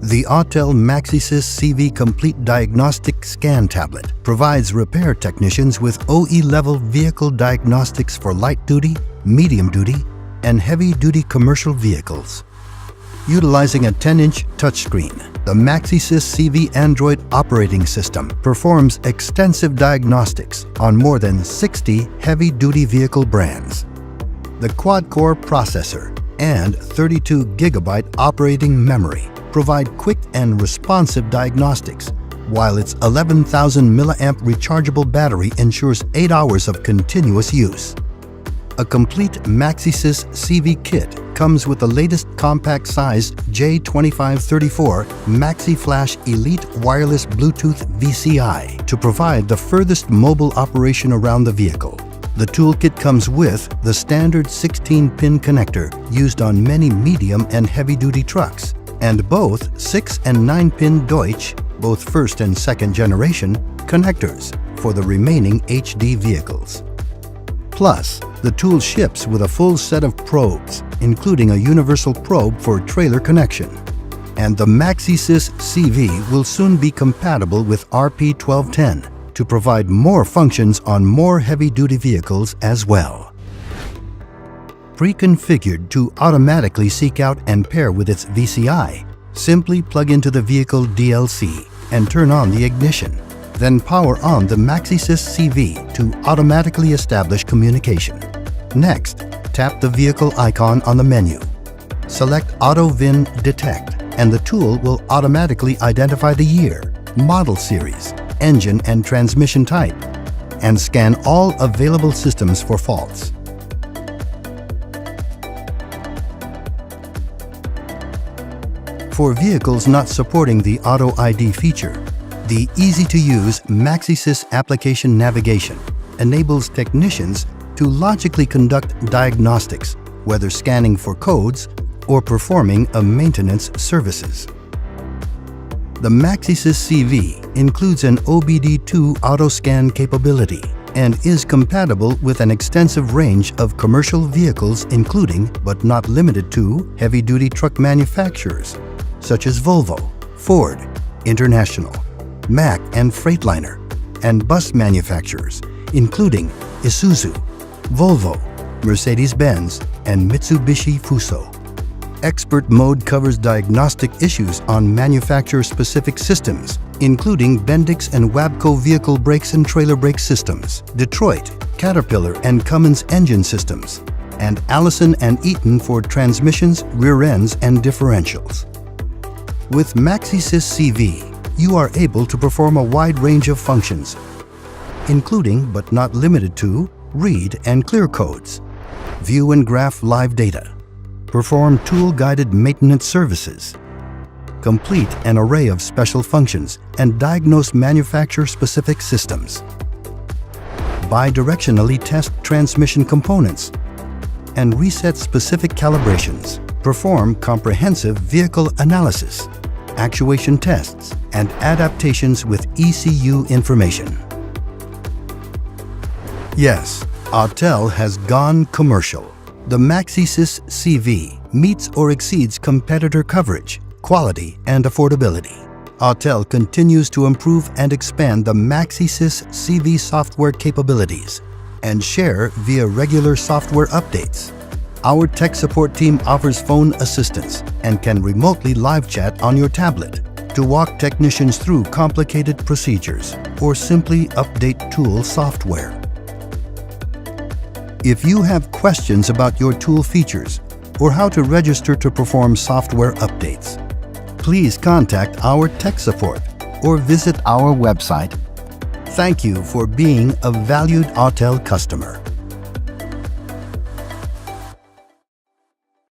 The Autel MaxiSys CV Complete Diagnostic Scan Tablet provides repair technicians with OE-level vehicle diagnostics for light-duty, medium-duty, and heavy-duty commercial vehicles. Utilizing a 10-inch touchscreen, the MaxiSys CV Android operating system performs extensive diagnostics on more than 60 heavy-duty vehicle brands. The quad-core processor and 32 GB operating memory provide quick and responsive diagnostics, while its 11,000 mAh rechargeable battery ensures 8 hours of continuous use. A complete MaxiSys CV kit comes with the latest compact-sized J2534 MaxiFlash Elite Wireless Bluetooth VCI to provide the furthest mobile operation around the vehicle. The toolkit comes with the standard 16-pin connector used on many medium and heavy-duty trucks, and both 6 and 9-pin Deutsch, both first and second generation, connectors for the remaining HD vehicles. Plus, the tool ships with a full set of probes, including a universal probe for trailer connection. And the MaxiSys CV will soon be compatible with RP1210 to provide more functions on more heavy-duty vehicles as well. Pre-configured to automatically seek out and pair with its VCI, simply plug into the vehicle DLC and turn on the ignition. Then power on the MaxiSys CV to automatically establish communication. Next, tap the vehicle icon on the menu. Select Auto VIN Detect, and the tool will automatically identify the year, model series, engine and transmission type, and scan all available systems for faults. For vehicles not supporting the Auto ID feature, the easy-to-use MaxiSys application navigation enables technicians to logically conduct diagnostics, whether scanning for codes or performing a maintenance services. The MaxiSys CV includes an OBD2 auto-scan capability and is compatible with an extensive range of commercial vehicles, including, but not limited to, heavy-duty truck manufacturers such as Volvo, Ford, International, Mack and Freightliner, and bus manufacturers, including Isuzu, Volvo, Mercedes-Benz, and Mitsubishi Fuso. Expert Mode covers diagnostic issues on manufacturer-specific systems, including Bendix and Wabco vehicle brakes and trailer brake systems, Detroit, Caterpillar and Cummins engine systems, and Allison and Eaton for transmissions, rear ends, and differentials. With MaxiSys CV, you are able to perform a wide range of functions, including but not limited to read and clear codes, view and graph live data, perform tool-guided maintenance services, complete an array of special functions, and diagnose manufacturer-specific systems, bidirectionally test transmission components, and reset specific calibrations, perform comprehensive vehicle analysis, actuation tests, and adaptations with ECU information. Yes, Autel has gone commercial. The MaxiSys CV meets or exceeds competitor coverage, quality, and affordability. Autel continues to improve and expand the MaxiSys CV software capabilities and share via regular software updates. Our tech support team offers phone assistance and can remotely live chat on your tablet to walk technicians through complicated procedures or simply update tool software. If you have questions about your tool features or how to register to perform software updates, please contact our tech support or visit our website. Thank you for being a valued Autel customer.